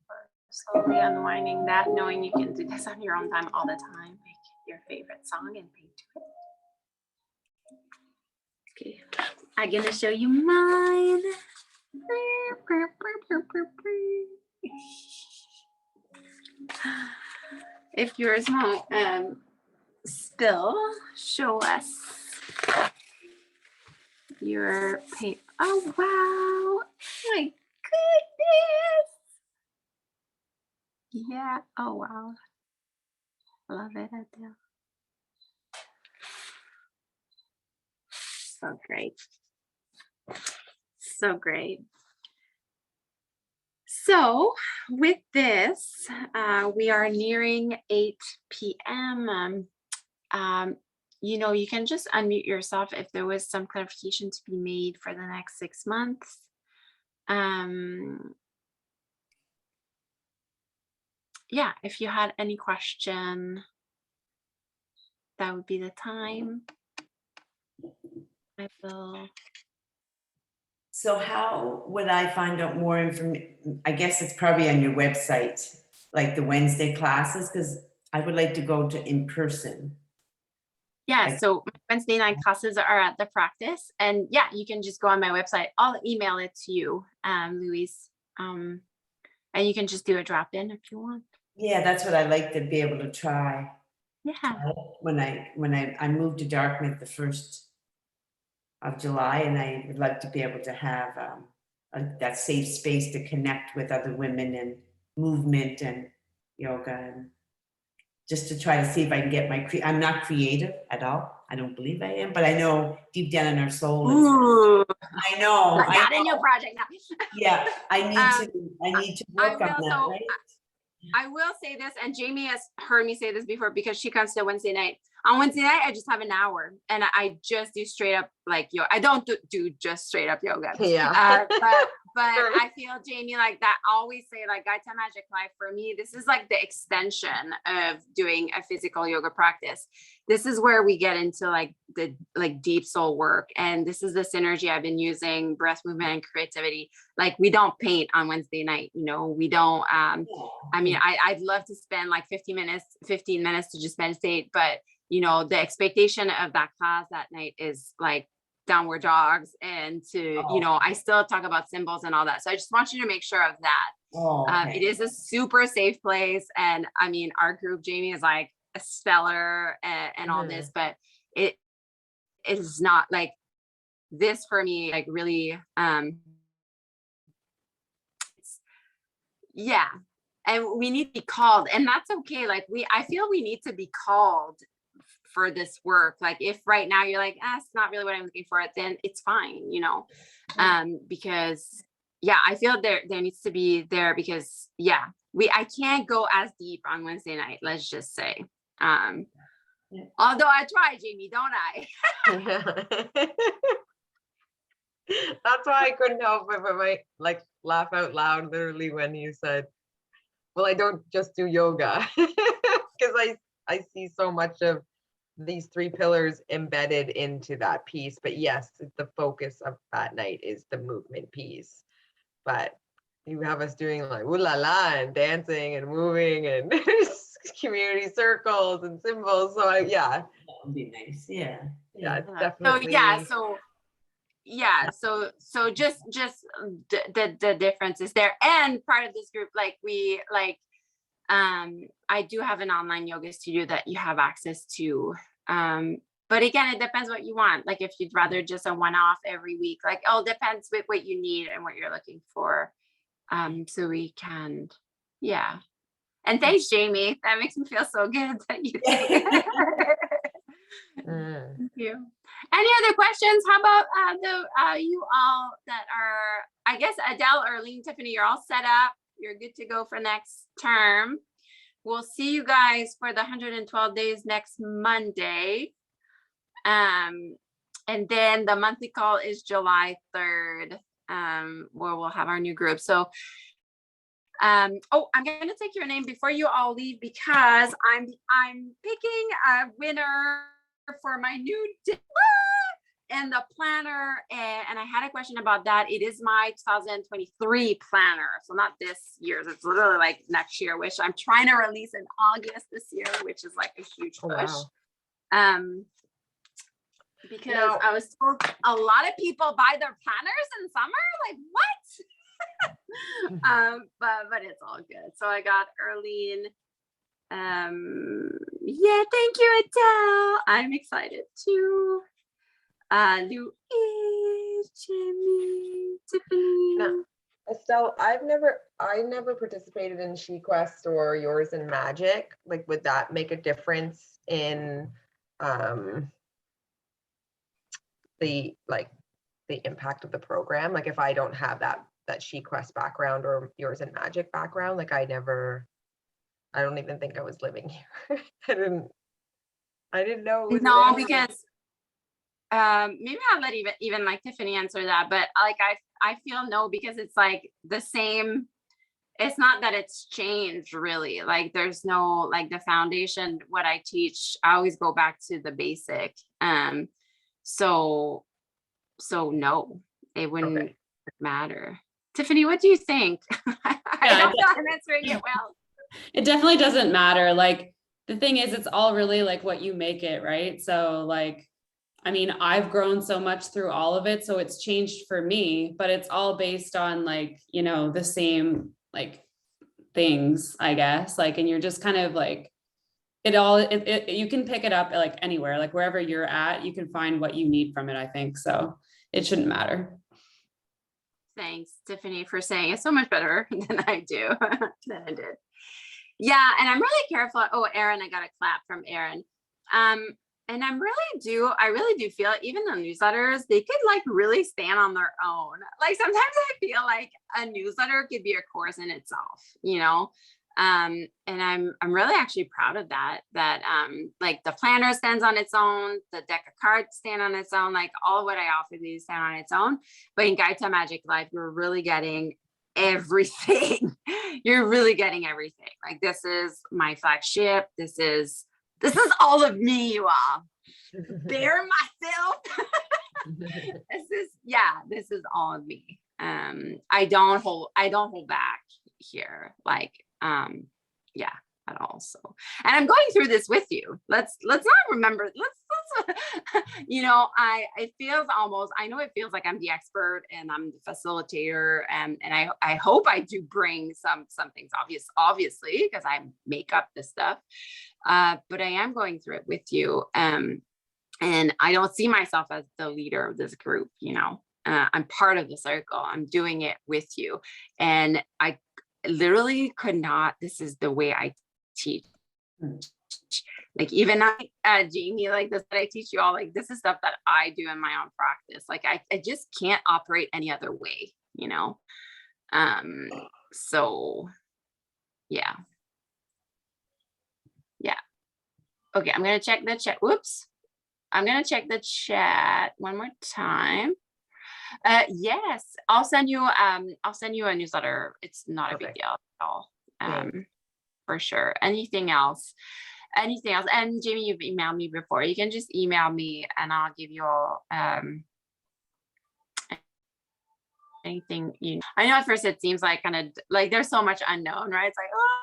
or slowly unwinding that, knowing you can do this on your own time all the time. Pick your favorite song and paint to it. Okay, I'm gonna show you mine. If yours won't still show us your paint. Oh wow, my goodness. Yeah, oh wow. Love it, Adele. So great. So great. So with this, we are nearing 8 p.m. You know, you can just unmute yourself if there was some clarification to be made for the next 6 months. Yeah, if you had any question, that would be the time. I will. So how would I find out more information? I guess it's probably on your website, like the Wednesday classes, because I would like to go to in person. Yeah, Like- so Wednesday night classes are at the practice, and yeah, you can just go on my website. I'll email it to you, Louise, and you can just do a drop in if you want. Yeah, that's what I like to be able to try. Yeah, When I moved to Dartmouth the 1st of July, and I would like to be able to have that safe space to connect with other women and movement and yoga, and just to try to see if I can get my I'm not creative at all. I don't believe I am, but I know deep down in our soul. ooh, I know. not a new project now. Yeah, I need to I work on will, that, so right? I will say this, and Jamie has heard me say this before because she comes to Wednesday night. On Wednesday night, I just have an hour, and I just do straight up like yoga. I don't do just straight up yoga. Yeah. But I feel, Jamie, like that. I always say, like, Gaita Magic Life, for me, this is like the extension of doing a physical yoga practice. This is where we get into like the deep soul work, and this is the synergy I've been using: breath, movement, and creativity. Like, we don't paint on Wednesday night, you know. We don't. I mean, I'd love to spend like 15 minutes to just meditate, but you know, the expectation of that class that night is like downward dogs, and to, you know, I still talk about symbols and all that. So I just want you to make sure of that. It is a super safe place. And I mean, our group, Jamie, is like a stellar and all this, but it is not like this for me, like really, yeah. And we need to be called, and that's okay. Like I feel we need to be called for this work. Like if right now you're like, it's not really what I'm looking for, then it's fine, you know. Because yeah, I feel there needs to be there, because yeah, I can't go as deep on Wednesday night, let's just say. Although I try, Jamie, don't I? That's why I couldn't help it but might like laugh out loud literally when you said, well, I don't just do yoga, because I see so much of these 3 pillars embedded into that piece. But yes, the focus of that night is the movement piece. But you have us doing like ooh la la and dancing and moving and community circles and symbols. So yeah, That would be nice. Yeah. it's So definitely. so just the difference is there. And part of this group, like we like, I do have an online yoga studio that you have access to. But again, it depends what you want. Like if you'd rather just a one-off every week, like it all depends with what you need and what you're looking for. So we can, yeah. And thanks, Jamie. That makes me feel so good that you think. Thank you. Any other questions? How about you all that are, I guess Adele, Arlene, Tiffany, you're all set up. You're good to go for next term. We'll see you guys for the 112 days next Monday. And then the monthly call is July 3rd, where we'll have our new group. So, oh, I'm going to take your name before you all leave, because I'm picking a winner for my new and the planner, and I had a question about that. It is my 2023 planner, so not this year's. It's literally like next year, which I'm trying to release in August this year, which is like a huge Oh, push. wow. Because Now- I was told a lot of people buy their planners in summer. Like what? But it's all good. So I got Erlene. Yeah, thank you, Adele. I'm excited too. Louise, Jimmy, Tiffany. No. Estelle, I never participated in SheQuest or Yours in Magic. Like, would that make a difference in the impact of the program? Like, if I don't have that SheQuest background or Yours in Magic background, like I don't even think I was living here. I didn't know. It was No, available. because maybe I'll let even like Tiffany answer that, but like I feel no, because it's like the same. It's not that it's changed really. Like there's no, like the foundation, what I teach, I always go back to the basic. So no, it wouldn't matter. Tiffany, what do you think? I don't know if I'm answering it well. It definitely doesn't matter. Like the thing is, it's all really like what you make it, right? So like, I mean, I've grown so much through all of it, so it's changed for me, but it's all based on like, you know, the same like things, I guess. Like, and you're just kind of like, you can pick it up like anywhere, like wherever you're at, you can find what you need from it, I think. So it shouldn't matter. Thanks, Tiffany, for saying it's so much better than I do, than I did. Yeah, and I'm really careful. Oh, Aaron, I got a clap from Aaron. And I really do feel even the newsletters, they could like really stand on their own. Like sometimes I feel like a newsletter could be a course in itself, you know? And I'm really actually proud of that, like the planner stands on its own, the deck of cards stand on its own, like all what I offer these stand on its own. But in Guide to Magic Life, you're really getting everything. You're really getting everything. Like this is my flagship. This is all of me, you all. Bear myself. This is all of me. I don't hold back here. Like, at all. So, and I'm going through this with you. Let's not remember, you know, it feels almost, I know it feels like I'm the expert and I'm the facilitator, and I hope I do bring some things obviously, because I make up this stuff. But I am going through it with you. And I don't see myself as the leader of this group, you know. I'm part of the circle. I'm doing it with you. And I literally could not, this is the way I teach. Like even Jamie, like this, that I teach you all, like this is stuff that I do in my own practice. Like I just can't operate any other way, you know? So yeah. Okay, I'm gonna check the chat. Whoops. I'm gonna check the chat one more time. Yes, I'll send you a newsletter. It's not a big deal at all. For sure. Anything else? And Jamie, you've emailed me before. You can just email me and I'll give you all anything you know. I know at first it seems like kind of like there's so much unknown, right? It's like, oh,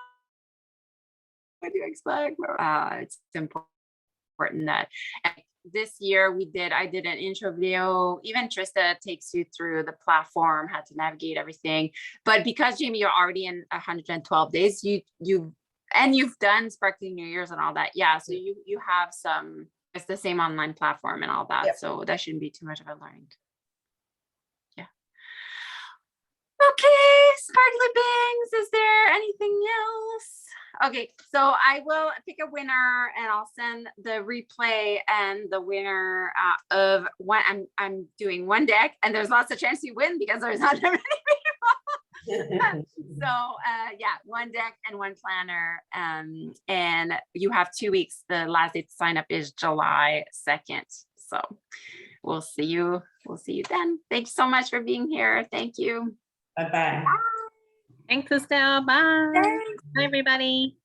what do you expect? It's important that this year I did an intro video. Even Trista takes you through the platform, how to navigate everything. But because Jamie, you're already in 112 days, you've done Sparkling New Year's and all that. Yeah, so you have it's the same online platform and all that. Yep. So that shouldn't be too much of a learning. Yeah. Okay, Sparkly Bangs, is there anything else? Okay, so I will pick a winner and I'll send the replay and the winner of one. I'm doing one deck and there's lots of chance you win because there's not that many people. So one deck and one planner. And you have 2 weeks. The last day to sign up is July 2nd. So we'll see you then. Thanks so much for being here. Thank you. Bye-bye. Thanks, Estelle. Bye. Thanks. Bye, everybody.